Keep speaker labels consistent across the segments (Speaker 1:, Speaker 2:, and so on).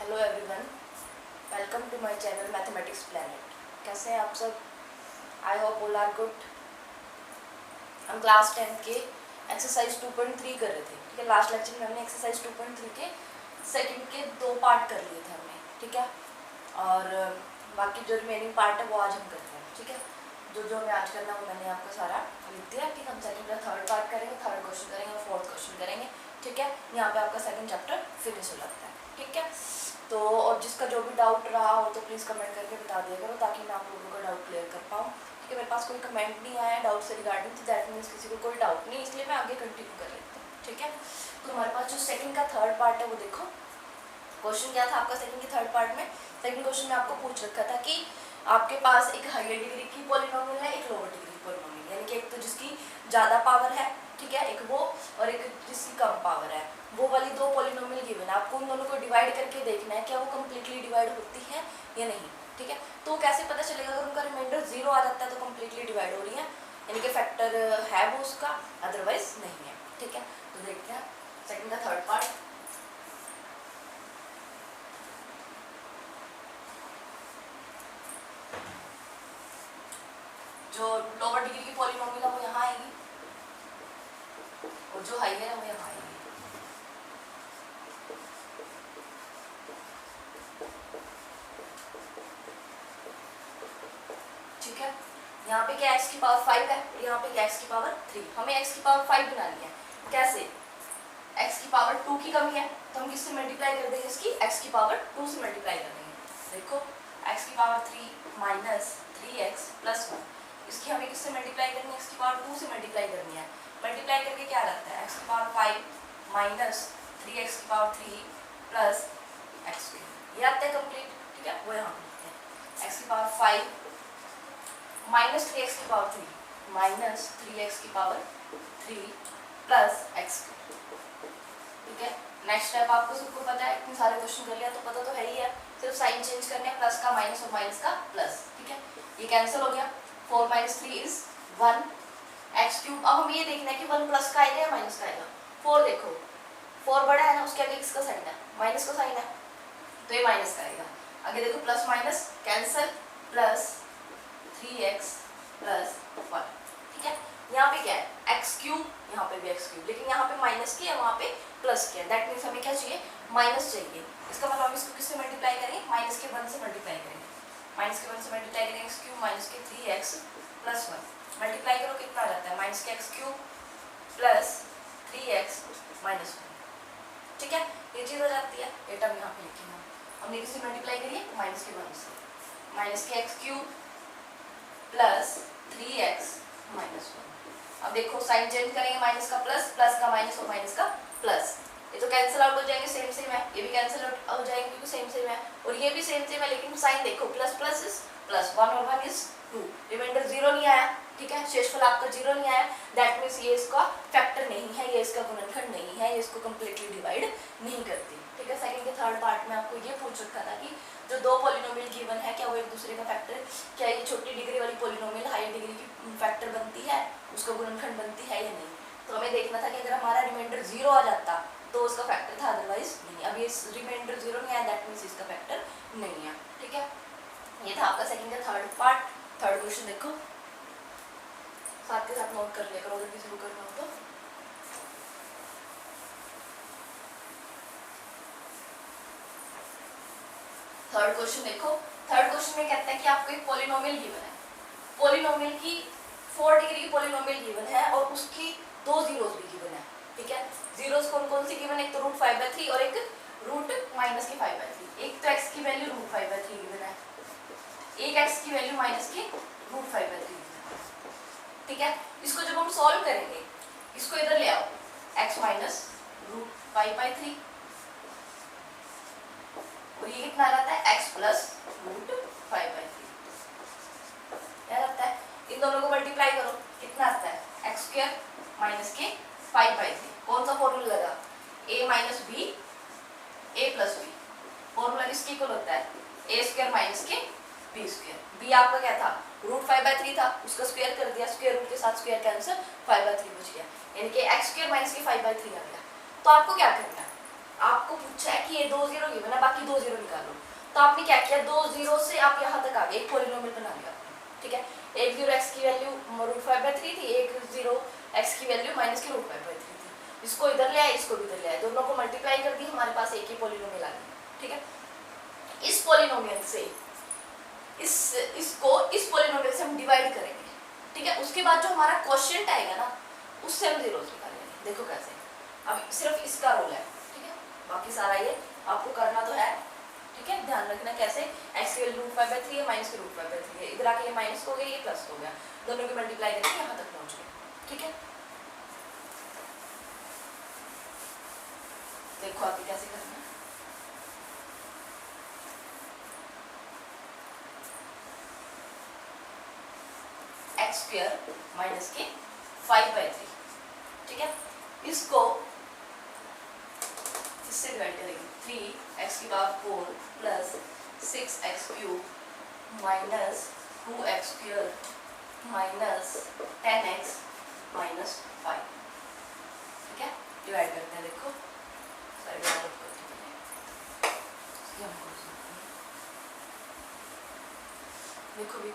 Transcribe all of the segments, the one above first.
Speaker 1: Hello everyone, welcome to my channel mathematics planet. कैसे हैं आप सब? I hope all are good. हम क्लास 10 के एक्सरसाइज 2.3 कर रहे थे, ठीक है। लास्ट लेक्चर में हमने एक्सरसाइज 2.3 के सेकंड के 2 पार्ट कर लिए थे हमने, ठीक है। और बाकी जो रिमेनिंग पार्ट है वो आज हम करते हैं, ठीक है। जो हमें आज करना है वो मैंने आपको सारा लिख दिया, ठीक। हम सेकंड का थर्ड पार्ट करेंगे, थर्ड क्वेश्चन करेंगे और फोर्थ क्वेश्चन करेंगे, ठीक है। यहाँ पे आपका सेकंड चैप्टर फिनिश हो जाता है, ठीक है। तो और जिसका जो भी डाउट रहा हो तो प्लीज़ कमेंट करके बता दिया करो, ताकि मैं आप लोगों का डाउट क्लियर कर पाऊँ, ठीक है। मेरे पास कोई कमेंट नहीं आया डाउट से रिगार्डिंग, तो दैट मीन्स किसी को कोई डाउट नहीं, इसलिए मैं आगे कंटिन्यू कर लेती हूँ, ठीक है। तो हमारे पास जो सेकंड का थर्ड पार्ट है वो देखो। क्वेश्चन क्या था आपका सेकंड के थर्ड पार्ट में? सेकंड क्वेश्चन में आपको पूछ रखा था कि आपके पास एक हायर डिग्री की पॉलिनोमियल है, एक लोअर डिग्री की पॉलिनोमियल, यानी कि एक तो जिसकी ज़्यादा पावर है, ठीक है, एक वो, और एक जिसकी कम पावर है। वो वाली दो पॉलिनोमियल गिवन है, आपको उन दोनों को डिवाइड करके देखना है क्या वो कम्प्लीटली डिवाइड होती है या नहीं, ठीक है। तो कैसे पता चलेगा? अगर उनका रिमाइंडर 0 आ जाता है तो कम्प्लीटली डिवाइड हो रही है, यानी कि फैक्टर है वो उसका, अदरवाइज नहीं है, ठीक है। तो देखते हैं सेकंड का थर्ड पार्ट। जो लोअर डिग्री की पॉलिनोमियल है वो यहाँ आएगी और जो हाइयर है वो यहाँ आएगी, ठीक है। यहाँ पे क्या x की पावर 5 है, यहाँ पे क्या x की पावर 3। हमें x की पावर 5 बनानी है। कैसे? x की पावर 2 की कमी है तो हम किससे मल्टीप्लाई कर देंगे? इसकी x की पावर 2 से मल्टीप्लाई कर देंगे। देखो x की पावर 3 माइनस 3x प्लस 1, इसकी हमें किससे मल्टीप्लाई करनी है? x की पावर 2 से मल्टीप्लाई करनी है। मल्टीप्लाई करके क्या रहता है? x की पावर 5 माइनस 3x की पावर 3 प्लस x, ये आता है कंप्लीट, ठीक है। वो यहाँ पे x की पावर 5 माइनस 3x की पावर 3 माइनस 3x की पावर 3 प्लस x, ठीक है। नेक्स्ट स्टेप आपको सबको पता है, इतने सारे क्वेश्चन कर लिया तो पता तो है ही है, सिर्फ साइन चेंज करने हैं, प्लस का माइनस और माइनस का प्लस, ठीक है। ये कैंसिल हो गया, 4 माइनस 3 इज 1 x क्यूब। अब हम ये देखना है कि 1 प्लस का आएगा या माइनस का आएगा। 4 देखो, 4 बड़ा है ना, उसके आगे किसका साइन है? माइनस का साइन है, तो ये माइनस का आएगा। आगे देखो plus minus cancel, plus 3x plus 1, ठीक है। यहाँ पे क्या है? x क्यूब, यहाँ पे भी x क्यूब, लेकिन यहाँ पे माइनस किया, वहाँ पे प्लस किया। दैट मीन्स हमें क्या चाहिए? माइनस चाहिए। इसका मतलब हम इसको किससे मल्टीप्लाई करेंगे? माइनस के 1 से मल्टीप्लाई करेंगे। माइनस के 1 से मल्टीप्लाई करेंगे x क्यूब माइनस के 3x प्लस 1, मल्टीप्लाई करो कितना आ जाता है? माइनस के x cube plus 3x minus 1, ठीक है। ये चीज़ हो जाती है, ये टर्म यहाँ पे लिखी है, हमने किससे मल्टीप्लाई करी है? माइनस के 1 से। माइनस के x cube plus 3x minus 1। अब देखो साइन चेंज करेंगे, माइनस का प्लस, प्लस का माइनस और माइनस का प्लस, ये तो कैंसिल आउट हो जाएंगे, सेम सेम है। ये भी कैंसिल आउट हो जाएंगे क्योंकि सेम सेम है, और ये भी सेम सेम है, लेकिन साइन देखो, प्लस प्लस इज प्लस, 1 और 1 इज 2, रिमाइंडर 0 नहीं आया, ठीक है। शेषफल आपका 0 नहीं आया, दैट मीन्स ये इसका फैक्टर नहीं है, ये इसका गुणनखंड नहीं है, ये इसको कम्प्लीटली डिवाइड नहीं करती, ठीक है। सेकंड के थर्ड पार्ट में आपको ये पूछ रखा था कि जो दो पॉलिनोमियल गिवन है क्या वो एक दूसरे का फैक्टर, क्या ये छोटी डिग्री वाली पॉलिनोमियल हाई डिग्री की फैक्टर बनती है, उसका गुणनखंड बनती है या नहीं। तो हमें देखना था कि अगर हमारा रिमाइंडर 0 आ जाता तो उसका फैक्टर था, अदरवाइज नहीं। अब ये रिमाइंडर 0 नहीं आया, दैट मीन्स इसका फैक्टर नहीं है, ठीक है। ये था आपका सेकंड का थर्ड पार्ट। थर्ड क्वेश्चन देखो, साथ के साथ नोट कर लिया करो अगर किसी को करना हो तो। थर्ड क्वेश्चन देखो, थर्ड क्वेश्चन में कहता है कि आपको एक पॉलिनोमियल गिवन है, पॉलिनोमियल की 4 डिग्री की पॉलिनोमियल गिवन है और उसकी 2 जीरोस भी गिवन है, ठीक है। जीरोस कौन कौन सी गिवन है? एक तो √5/3 और एक √-5/3। एक तो x की वैल्यू √5/3 गिवन है, एक x की वैल्यू माइनस की √5/3, ठीक है। इसको जब हम सॉल्व करेंगे, इसको इधर ले आओ, x माइनस √5/3, और ये कितना रहता है? x प्लस √5/3, क्या रहता है? इन दोनों को मल्टीप्लाई करो, कितना आता है? x स्क्वायर माइनस के 5/3। कौन सा फॉर्मूला लगा? a minus B a plus B, formula किसके इक्वल होता है? a स्क्वायर माइनस के b स्क्वायर। b आपका क्या था? √5/3 था, उसका स्क्वायर कर दिया, स्क्वायर रूट के साथ स्क्वायर कैंसिल, 5/3 बच गया, यानी कि x स्क्वायर माइनस के 5/3 आ गया। तो आपको क्या करना है? आपको पूछा है कि ये 2 0 गिवन है, बाकी 2 0 निकालो, तो आपने क्या किया, 2 0 से आप यहाँ तक आ गए, एक पॉलिनोमियल बना लिया आपने, ठीक है। एक 0 x की वैल्यू √5/3 थी, एक 0 x की वैल्यू -√5/3 थी। इसको इधर ले आए, इसको भी इधर ले आए, दोनों को मल्टीप्लाई कर दी, हमारे पास एक ही पॉलिनोमियल आ गया, ठीक है। इस पॉलिनोमियल से इसको इस पॉलिनोमियल से हम डिवाइड करेंगे, ठीक है। उसके बाद जो हमारा क्वोशिएंट आएगा ना, उससे हम जीरोस निकालेंगे। देखो कैसे, अब सिर्फ इसका रोल है, ठीक है, बाकी सारा ये आपको करना तो है, ठीक है। ध्यान रखना कैसे, x की वैल्यू √5/3 है, माइनस की √5/3 है, इधर आके ये माइनस हो गया, ये प्लस हो गया, दोनों की मल्टीप्लाई करके यहाँ तक पहुँच गए, ठीक है। देखो आगे कैसे करना है। x² माइनस के 5/3, ठीक है। इसको इससे डिवाइड करेंगे, 3x⁴ plus 6x³ minus 2x² minus 10x minus 5, ठीक है। डिवाइड करते हैं, देखो साइड में देखो भी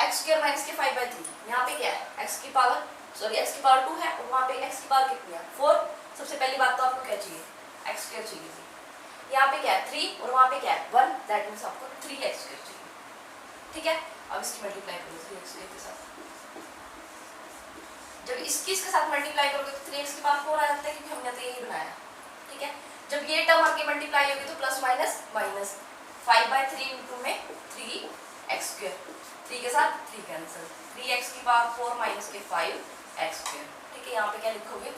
Speaker 1: x² माइनस के 5/3, यहाँ पे क्या है, x की पावर 2 है, और वहाँ पे x की पावर कितनी है 4। सबसे पहली बात तो आपको क्या चाहिए, x² चाहिए थी। यहाँ पे क्या है 3, और वहाँ पे क्या है 1, दैट मीन्स आपको 3x² चाहिए, ठीक है। अब इसकी मल्टीप्लाई करो 3x² के साथ, जब इसके साथ मल्टीप्लाई करोगे तो 3x की पावर 4 आ जाता है, क्योंकि हमने तो यही बनाया, ठीक है। जब ये टर्म आके मल्टीप्लाई होगी तो प्लस माइनस माइनस, 5/3 इंटू में 3x², 3 के साथ 3 कैंसिल, 3x⁴ माइनस के 5x², ठीक है। यहाँ पे क्या लिखोगे,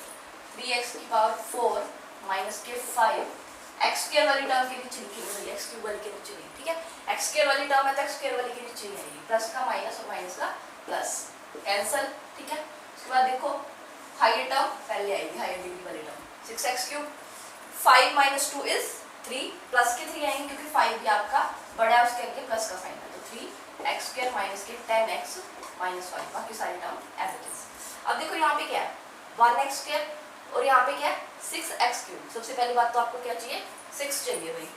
Speaker 1: 3x⁴ माइनस के 5x² वाली टर्म के नीचे लिखेंगे, x³ वाली के नीचे नहीं, ठीक है। x² वाली टर्म है तो x² वाली के नीचे नहीं आएगी, प्लस का माइनस और माइनस का प्लस, कैंसिल, ठीक है। उसके बाद देखो हायर टर्म पहले आएगी, हायर डिग्री वाली टर्म 6x³, 5 - 2 इज 3, प्लस के 3 आएंगे क्योंकि 5 भी आपका बड़ा है, उसके आगे प्लस का साइन है, तो 3x² माइनस के 10x माइनस 5, बाकी सारी टर्म एज इट इज। अब देखो यहाँ पे क्या है 1x² और यहाँ पे क्या है 6x³। सबसे पहली बात तो आपको क्या चाहिए, 6 चाहिए भाई,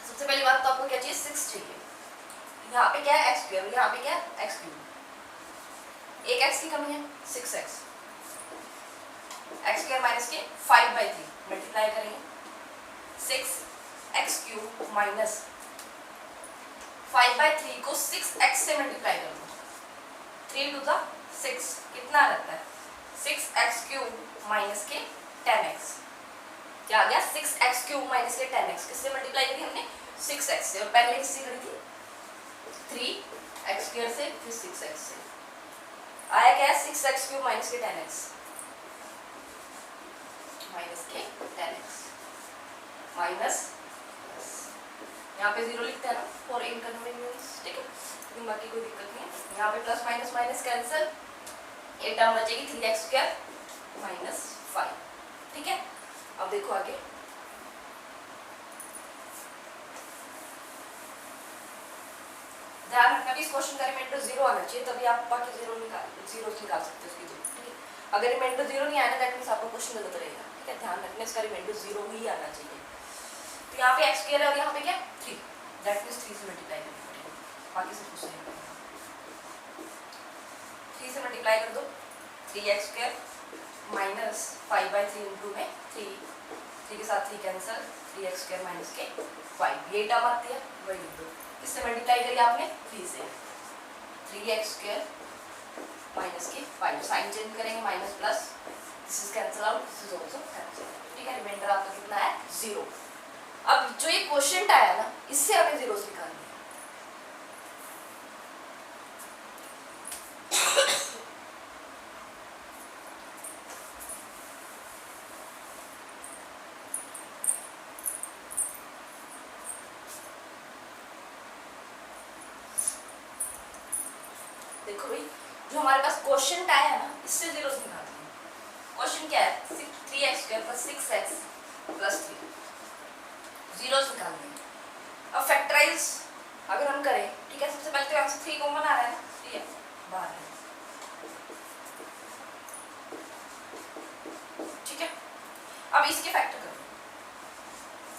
Speaker 1: सबसे पहली बात तो आपको क्या चाहिए 6 चाहिए। यहाँ पे क्या है x², यहाँ पे क्या है x³, एक x की कमी है 6x, x² माइनस के 5/3 मल्टीप्लाई करेंगे, 6x³ माइनस 5/3 को 6x से मल्टीप्लाई कर दो, 3 × 6 कितना रहता है 6x³ माइनस के 10x, क्या आ गया 6x³ माइनस के 10x, किससे मल्टीप्लाई करी हमने 6x से, और पहले किससे करी थी 3x² से, फिर 6x से, आया क्या है 6x³ माइनस के 10x माइनस के 10x माइनस, यहाँ पे 0 लिखते हैं ना फॉर इनकन्वीनियंस, ठीक है, लेकिन बाकी कोई दिक्कत नहीं है। यहाँ पे प्लस माइनस माइनस कैंसिल, ये टर्म बचेगी 3x² माइनस 5, ठीक है। अब देखो आगे, ध्यान रखना भी इस क्वेश्चन का रिमाइंडर 0 आना चाहिए, तभी आप बाकी जीरोस निकाल सकते हो उसकी जगह, ठीक है। अगर रिमाइंडर 0 नहीं आना दैट मींस आपका क्वेश्चन गलत रहेगा, ठीक है। ध्यान रखना इसका रिमाइंडर 0 ही आना चाहिए। तो यहाँ पे x² है और यहाँ पे क्या 3, दैट मींस 3 से मल्टीप्लाई करेंगे, बाकी सब कुछ नहीं करना, 3 से मल्टीप्लाई कर दो, 3x² माइनस 5/3 इंटू में 3 के साथ 3 कैंसिल, 3x² माइनस के 5, ये टर्म आती है वही लिख दो, किससे मल्टीप्लाई करिए आपने 3 से, 3x² माइनस के 5, साइन चेंज करेंगे minus plus, this is cancel out, this is also cancel, ठीक है। रिमाइंडर आपका कितना है 0। अब जो ये क्वोशिएंट आया ना, इससे हमें जीरोस निकालने हैं, देखो भाई जो हमारे पास क्वोशिएंट आया है ना, इससे जीरोस निकालते हैं। क्वोशिएंट क्या है 3x² plus 6x plus 3, zeros निकालने हैं। अब फैक्टराइज अगर हम करें, ठीक है, सबसे पहले तो यहाँ से 3 कॉमन आ रहा है ना, 3 है, बाहर है। ठीक है, अब इसके फैक्टर करो।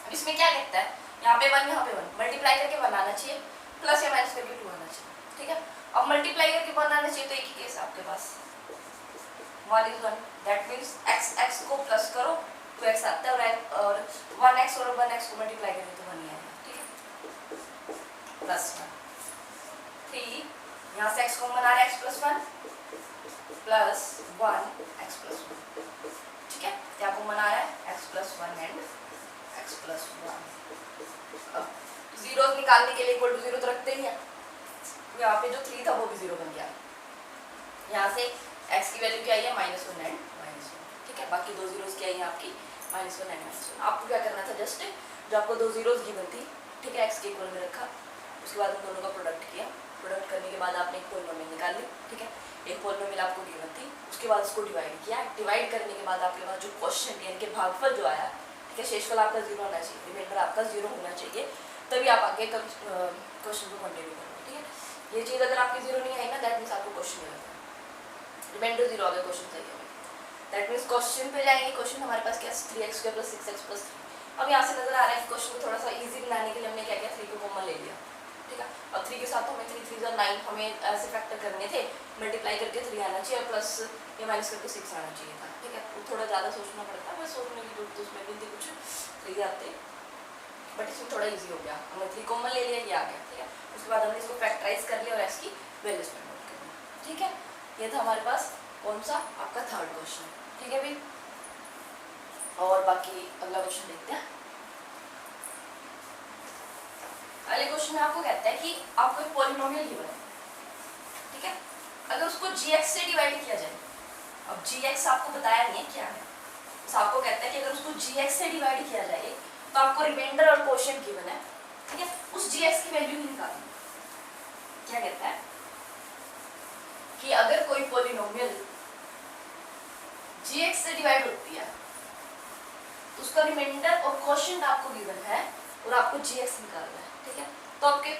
Speaker 1: अब इसमें क्या लिखता है, यहाँ पे 1 यहाँ पे 1, मल्टीप्लाई करके 1 आना चाहिए, प्लस या माइनस करके 2 आना चाहिए। ठीक है, अब मल्टीप्लाई करके 1 आना चाहिए, तो एक ही केस है आपके पास, 1 is 1, दैट मीन्स x को प्लस करो 2x आता है, और 1x और 1x को मल्टीप्लाई करें तो 1 ही आएगा। ठीक है, प्लस 1 3, यहाँ से x कॉमन आ रहा है, x plus 1 plus 1 x plus 1। ठीक है, क्या कॉमन आ रहा है, x plus 1 and x plus 1। अब जीरो निकालने के लिए इक्वल टू 0 तो रखते ही है, यहाँ पे जो 3 था वो भी 0 बन गया। यहाँ से x की वैल्यू क्या आई है, -1 एंड -1। ठीक है, बाकी 2 जीरोस क्या आई है आपकी, -1 एंड -1। आपको क्या करना था, जस्ट जो आपको 2 जीरोस गिवन थी, ठीक है, x के इक्वल में रखा, उसके बाद उन दोनों का प्रोडक्ट किया, प्रोडक्ट करने के बाद आपने एक पॉलिनोमियल निकाल ली। ठीक है, एक पॉलिनोमियल आपको गिवन थी, उसके बाद उसको डिवाइड किया, डिवाइड करने के बाद आपके पास जो क्वेश्चन यानी कि भागफल जो आया, ठीक है, शेषफल आपका 0 होना चाहिए, रिमाइंडर आपका 0 होना चाहिए, तभी आप आगे क्वेश्चन को कंटिन्यू करोगे। ठीक है, ये चीज़ अगर आपकी 0 नहीं आई ना, दैट मीन्स आपको क्वेश्चन नहीं आता, रिमाइंडर 0 आ गया, क्वेश्चन सही है, दैट मीन्स क्वेश्चन पे जाएंगे। क्वेश्चन हमारे पास क्या है, 3x² + 6x + 3। अब यहाँ से नजर आ रहा है कि क्वेश्चन को थोड़ा सा इजी बनाने के लिए हमने क्या किया, 3 को कॉमन ले लिया। ठीक है, अब 3 के साथ हमें 3 3 9 हमें ऐसे फैक्टर करने थे, मल्टीप्लाई करके 3 आना चाहिए और प्लस या माइनस करके 6 आना चाहिए था। ठीक है, वो थोड़ा ज़्यादा सोचना पड़ता है, मैं सोचने की जरूरत उसमें भी थी, कुछ 3 आते, बट इसमें थोड़ा ईजी हो गया, हमने 3 कॉमन ले लिया, ये आ गया। ठीक है, उसके बाद हमने इसको फैक्टराइज कर लिया और इसकी वैल्यूज में नोट कर लिया। ठीक है, ये था हमारे पास कौन सा, आपका थर्ड क्वेश्चन। ठीक है भाई, और बाकी अगला क्वेश्चन देखते हैं। अगले क्वेश्चन में आपको कहता है कि आपको एक पॉलिनोमियल गिवन है, ठीक है, अगर उसको gx से डिवाइड किया जाए, अब gx आपको बताया नहीं है क्या है, तो आपको कहता है कि अगर उसको gx से डिवाइड किया जाए तो आपको रिमाइंडर और क्वोशिएंट गिवन है। ठीक है, उस gx की वैल्यू ही निकालनी। क्या कहता है कि अगर कोई पॉलिनोमियल gx से डिवाइड होती है तो उसका रिमाइंडर और क्वोशिएंट आपको गिवन है और आपको gx निकालना है। ठीक है, तो आपके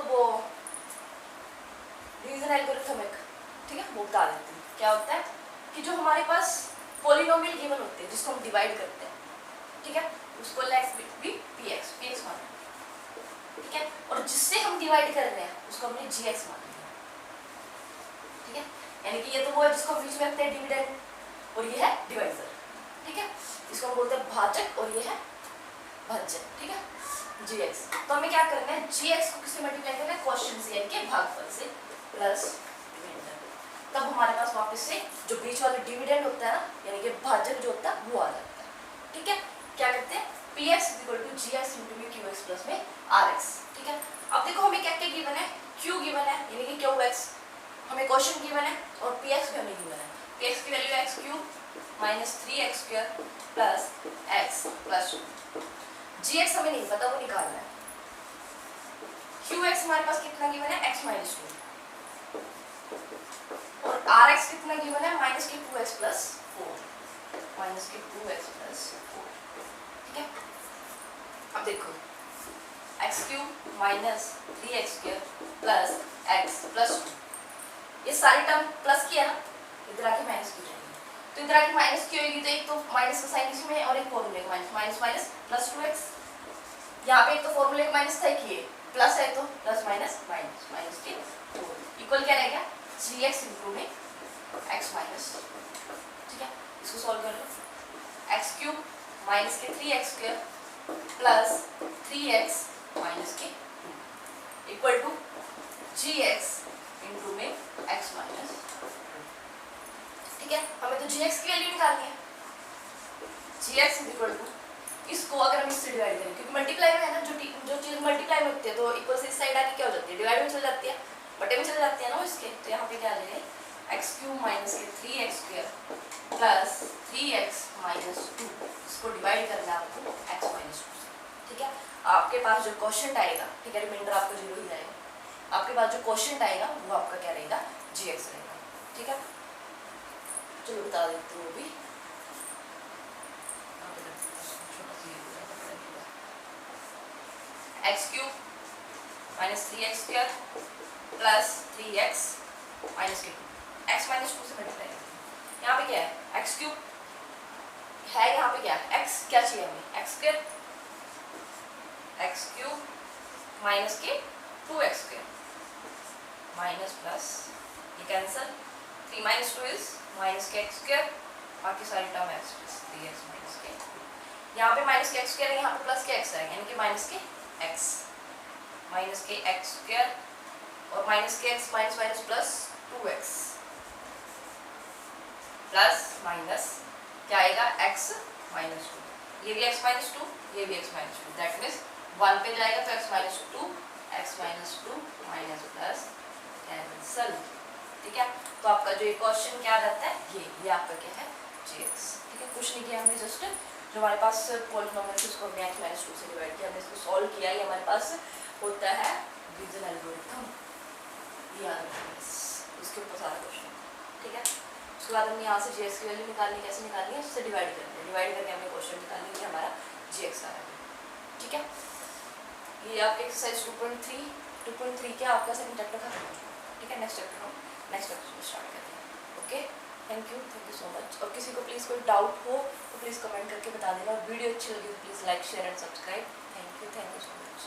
Speaker 1: वो डिवीजन एल्गोरिथम एक, ठीक है, वो बता देते हैं। क्या होता है कि जो हमारे पास पॉलिनोमियल गिवन होते हैं जिसको हम डिवाइड करते हैं, ठीक है, उसको लेट्स बी px मान, ठीक है, और जिससे हम डिवाइड कर रहे हैं उसको हमने gx मान लिया। ठीक है, यानी कि ये तो वो है जिसको बीच में रखते हैं डिविडेंड, और ये है डिवाइजर। ठीक है, इसको हम बोलते हैं भाजक और ये है भाज्य। ठीक है, gx, तो हमें क्या करना है, gx को किससे मल्टीप्लाई करना है, क्वोशिएंट से यानी कि भागफल से प्लस डिविडेंड, तब हमारे पास वापस से जो बीच वाला डिविडेंड होता है ना, यानी कि भाजक जो होता है वो आ जाता है। ठीक है, क्या करते हैं, px = gx × qx प्लस में rx। ठीक है, अब देखो हमें क्या क्या गिवन है, q गिवन है यानी कि qx, हमें क्वेश्चन गिवन है, और px भी हमें गिवन है। px की value x³ - 3x² plus x plus 2। gx हमें नहीं पता, वो निकालना है। qx हमारे पास कितना गिवन है, x - 2, और rx कितना गिवन है, -2x + 4, -2x + 4। ठीक है, अब देखो x³ - 3x² plus x plus 2, ये सारी टर्म प्लस किया ना, इधर आके माइनस की जाएगी, तो इधर आके माइनस की होगी, तो एक तो माइनस का साइन इसमें और एक फॉर्मूले का माइनस माइनस प्लस 2x, यहाँ पे एक तो फॉर्मूले का माइनस था कि प्लस है तो प्लस माइनस माइनस के 4 इक्वल क्या रहेगा, 3x × x माइनस। ठीक है, इसको सॉल्व कर लो, x³ - 3x² plus 3x - 2 equal to gx × x minus. ठीक है, हमें तो gx की वैल्यू निकालनी है, gx = इसको अगर हम इससे डिवाइड करें, क्योंकि मल्टीप्लाई में है ना, जो चीज मल्टीप्लाई में होती है तो इक्वल से इस साइड आके क्या हो जाती है, डिवाइड में चल जाती है, बटे में चल जाती है ना इसके, तो यहाँ पे क्या आ जाएगा, x³ - 3x² प्लस 3x - 2, इसको डिवाइड करना है आपको x - 2 से। ठीक है, आपके पास जो क्वोशिएंट आएगा, ठीक है, रिमाइंडर आपका 0 ही आएगा, आपके पास जो क्वोशिएंट आएगा वो आपका क्या रहेगा, gx रहेगा। ठीक है, चलो बता देती हूँ भी, x³ - 3x² plus 3x minus K two, x minus two से मल्टीप्लाई करते हैं। यहाँ पे क्या है एक्स क्यूब है, यहाँ पे क्या है एक्स, क्या चाहिए हमें X square, X cube minus K two X square minus plus ये cancel, 3 minus two is minus K X square, बाकी सारी term x plus 3x minus के, यहाँ पे माइनस के एक्स स्क्वायर है, यहाँ पे प्लस के एक्स है, यानी कि माइनस के एक्स स्क्वायर और minus K x minus minus plus 2x plus minus क्या आएगा x माइनस टू, ये भी x माइनस टू, ये भी x minus two, that means 1 पे जाएगा तो x minus two minus plus cancel. ठीक है, तो आपका जो ये क्वेश्चन क्या रहता है ये आपका क्या है gx। ठीक है, कुछ नहीं किया हमने, जस्ट जो हमारे पास पॉलिनोमियल है उसको हमने x माइनस टू से डिवाइड किया, हमने इसको सॉल्व किया, ये हमारे पास होता है डिवीजन एल्गोरिथम, ये याद रखना इसके ऊपर सारा क्वेश्चन। ठीक है, उसके बाद हमने यहाँ से gx की वैल्यू निकालनी, कैसे निकालनी है उससे डिवाइड करके हमने क्वेश्चन निकालनी है, हमारा gx आ रहा है। ठीक है, ये आपके एक्सरसाइज 2.3 क्या आपका सेकंड चैप्टर खत्म हो चुका है। ठीक है, नेक्स्ट चैप्टर स्टार्ट करते हैं। Okay, thank you so much. और किसी को प्लीज़ कोई डाउट हो तो प्लीज़ कमेंट करके बता देना, और वीडियो अच्छी लगी तो please like share and subscribe. Thank you so much.